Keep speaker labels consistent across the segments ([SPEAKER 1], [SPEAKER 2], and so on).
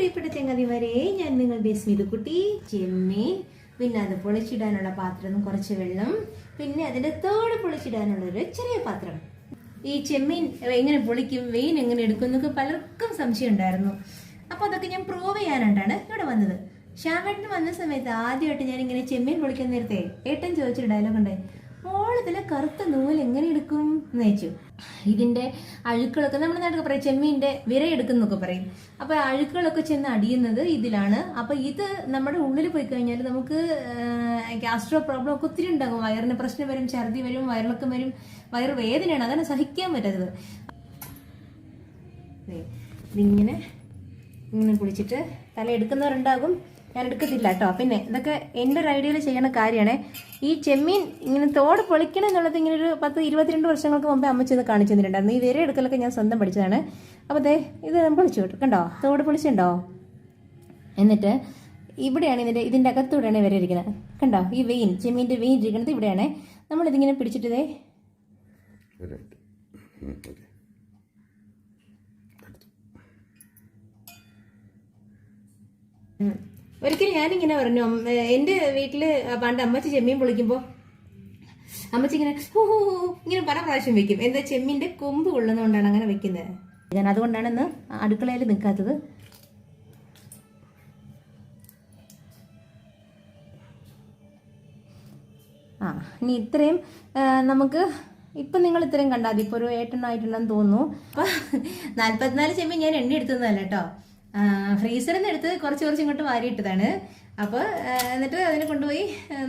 [SPEAKER 1] പ്രിയപ്പെട്ട ചങ്ങാതിമാരെ, ഞാൻ നിങ്ങളുടെ സ്മിതുക്കുട്ടി. ചെമ്മീൻ, പിന്നെ അത് പൊളിച്ചിടാനുള്ള പാത്രം, കുറച്ച് വെള്ളം, പിന്നെ അതിന്റെ തോട് പൊളിച്ചിടാനുള്ള ഒരു ചെറിയ പാത്രം. ഈ ചെമ്മീൻ എങ്ങനെ പൊളിക്കും, വെയിൻ എങ്ങനെ എടുക്കും എന്നൊക്കെ പലർക്കും സംശയം ഉണ്ടായിരുന്നു. അപ്പൊ അതൊക്കെ ഞാൻ പ്രൂവ് ചെയ്യാനായിട്ടാണ് ഇവിടെ വന്നത്. ശ്യാമേട്ടന് വന്ന സമയത്ത് ആദ്യമായിട്ട് ഞാൻ ഇങ്ങനെ ചെമ്മീൻ പൊളിക്കാൻ നേരത്തെ ഏട്ടൻ ചോദിച്ചൊരു ഡയലോഗ് ഉണ്ടായി, മോളതിലെ കറുത്ത നൂല് എങ്ങനെ എടുക്കും എന്ന് ചോദിച്ചു. ഇതിന്റെ അഴുക്കളൊക്കെ നമ്മുടെ നാട്ടിൽ പറയും, ചെമ്മീന്റെ വിര എടുക്കുന്നൊക്കെ പറയും. അപ്പൊ അഴുക്കളൊക്കെ ചെന്ന് അടിയുന്നത് ഇതിലാണ്. അപ്പൊ ഇത് നമ്മുടെ ഉള്ളിൽ പോയി കഴിഞ്ഞാൽ നമുക്ക് ഗ്യാസ്ട്രോ പ്രോബ്ലം ഒക്കെ ഒത്തിരി ഉണ്ടാകും. വയറിന് പ്രശ്നം വരും, ഛർദി വരും, വയറിളക്കം വരും, വയറ് വേദനയാണ്, അതാണ് സഹിക്കാൻ പറ്റാത്തത്. ഇതിങ്ങനെ ഇങ്ങനെ കുളിച്ചിട്ട് തല എടുക്കുന്നവരുണ്ടാകും, ഞാൻ എടുക്കത്തില്ല കേട്ടോ. പിന്നെ ഇതൊക്കെ എൻ്റെ ഒരു ഐഡിയയിൽ ചെയ്യണ കാര്യമാണ്. ഈ ചെമ്മീൻ ഇങ്ങനെ തോട് പൊളിക്കണം എന്നുള്ളത് ഇങ്ങനെ ഒരു 10-22 വർഷങ്ങൾക്ക് മുമ്പേ അമ്മച്ചി ഇത് കാണിച്ചു തന്നിട്ടുണ്ടായിരുന്നു. ഈ വിര എടുക്കലൊക്കെ ഞാൻ സ്വന്തം പഠിച്ചതാണ്. അപ്പോൾ ഇത് പൊളിച്ചു കിട്ടും, കണ്ടോ, തോട് പൊളിച്ചുണ്ടോ. എന്നിട്ട് ഇവിടെയാണ് ഇതിൻ്റെ അകത്തൂടെയാണ് വിര ഇരിക്കുന്നത്, കണ്ടോ. ഈ വെയിൻ, ചെമ്മീൻ്റെ വെയിൻ ഇരിക്കുന്നത് ഇവിടെയാണ്. നമ്മളിതിങ്ങനെ പിടിച്ചിട്ടതേ ഒരിക്കലും ഞാനിങ്ങനെ പറഞ്ഞു, എൻ്റെ വീട്ടിൽ പണ്ട് അമ്മച്ചി ചെമ്മീൻ പൊളിക്കുമ്പോൾ അമ്മച്ചി ഇങ്ങനെ ഇങ്ങനെ പല പ്രാവശ്യം വെക്കും. എന്താ, ചെമ്മീൻ്റെ കൊമ്പ് കൊള്ളുന്നതുകൊണ്ടാണ് അങ്ങനെ വെക്കുന്നത്. ഞാൻ അതുകൊണ്ടാണ് ഇന്ന് അടുക്കളയിൽ നിൽക്കാത്തത്. ഇനി ഇത്രയും നമുക്ക് ഇപ്പം നിങ്ങൾ ഇത്രയും കണ്ടാൽ മതി. ഇപ്പോൾ ഒരു 8 ആയിട്ടുണ്ടെന്ന് തോന്നുന്നു. അപ്പം 44 ചെമ്മീൻ ഞാൻ എണ്ണ എടുത്തതല്ല കേട്ടോ, ഫ്രീസറിൽ നിന്ന് എടുത്ത് കുറച്ച് ഇങ്ങോട്ട് വാരിയിട്ടതാണ്. അപ്പോൾ എന്നിട്ട് അതിനെ കൊണ്ടുപോയി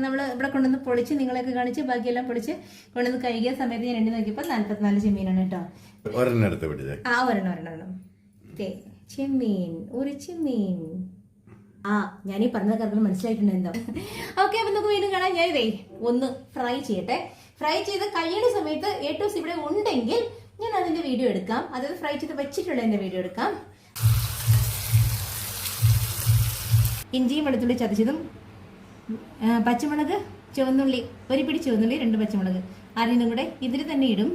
[SPEAKER 1] നമ്മൾ ഇവിടെ കൊണ്ടുവന്ന് പൊളിച്ച് നിങ്ങളെയൊക്കെ കാണിച്ച് ബാക്കിയെല്ലാം പൊളിച്ച് കൊണ്ടുവന്ന് കഴുകിയ സമയത്ത് ഞാൻ എണ്ണി നോക്കിയപ്പോൾ 44 ചെമ്മീനാണ് കേട്ടോ. ഒരെണ്ണം ചെമ്മീൻ, ഒരു ചെമ്മീൻ. ഞാനീ പറഞ്ഞ കാര്യങ്ങൾ മനസ്സിലായിട്ടുണ്ടോ? ഓക്കെ, അപ്പം നമുക്ക് വീണ്ടും കാണാം. ഞാൻ ഇതേ ഒന്ന് ഫ്രൈ ചെയ്യട്ടെ. ഫ്രൈ ചെയ്ത് കഴിയുന്ന സമയത്ത് ഏറ്റവും ഇവിടെ ഉണ്ടെങ്കിൽ ഞാൻ അതിന്റെ വീഡിയോ എടുക്കാം. അതായത് ഫ്രൈ ചെയ്ത് വെച്ചിട്ടുള്ളതിന്റെ വീഡിയോ എടുക്കാം. ഇഞ്ചിയും വെളുത്തുള്ളി ചതച്ചതും, പച്ചമുളക്, ചുവന്നുള്ളി, ഒരു പിടി ചുവന്നുള്ളി, 2 പച്ചമുളക്, അതിനും കൂടെ ഇതിൽ തന്നെ ഇടും.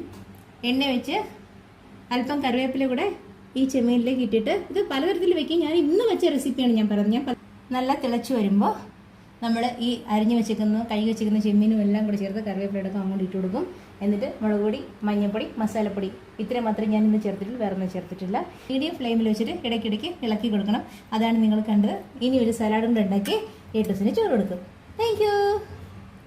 [SPEAKER 1] എണ്ണ വെച്ച് അല്പം കറിവേപ്പില കൂടെ ഈ ചെമ്മീനിലേക്ക് ഇട്ടിട്ട്, ഇത് പലതരത്തിൽ വെക്കും. ഞാൻ ഇന്ന് വെച്ച റെസിപ്പിയാണ് ഞാൻ പറഞ്ഞത്. നല്ല തിളച്ച് വരുമ്പോൾ നമ്മൾ ഈ അരിഞ്ഞു വെച്ചിരിക്കുന്ന കഴുകി വെച്ചിരിക്കുന്ന ചെമ്മീനും എല്ലാം കൂടി ചേർത്ത് കറിവേപ്പില എടുക്കും, അങ്ങോട്ട് ഇട്ട് കൊടുക്കും. എന്നിട്ട് മുളക് പൊടി, മഞ്ഞൾപ്പൊടി, മസാലപ്പൊടി, ഇത്രയും മാത്രമേ ഞാൻ ഇന്ന് ചേർത്തിട്ടുള്ളൂ, വേറെ ഒന്നും ചേർത്തിട്ടില്ല. മീഡിയം ഫ്ലെയിമിൽ വെച്ചിട്ട് ഇടയ്ക്കിടയ്ക്ക് ഇളക്കി കൊടുക്കണം. അതാണ് നിങ്ങൾ കണ്ടത്. ഇനി ഒരു സലാഡും കൂടെ ഉണ്ടാക്കി ഏട്ടസിന് ചോറ് കൊടുക്കും. Thank you.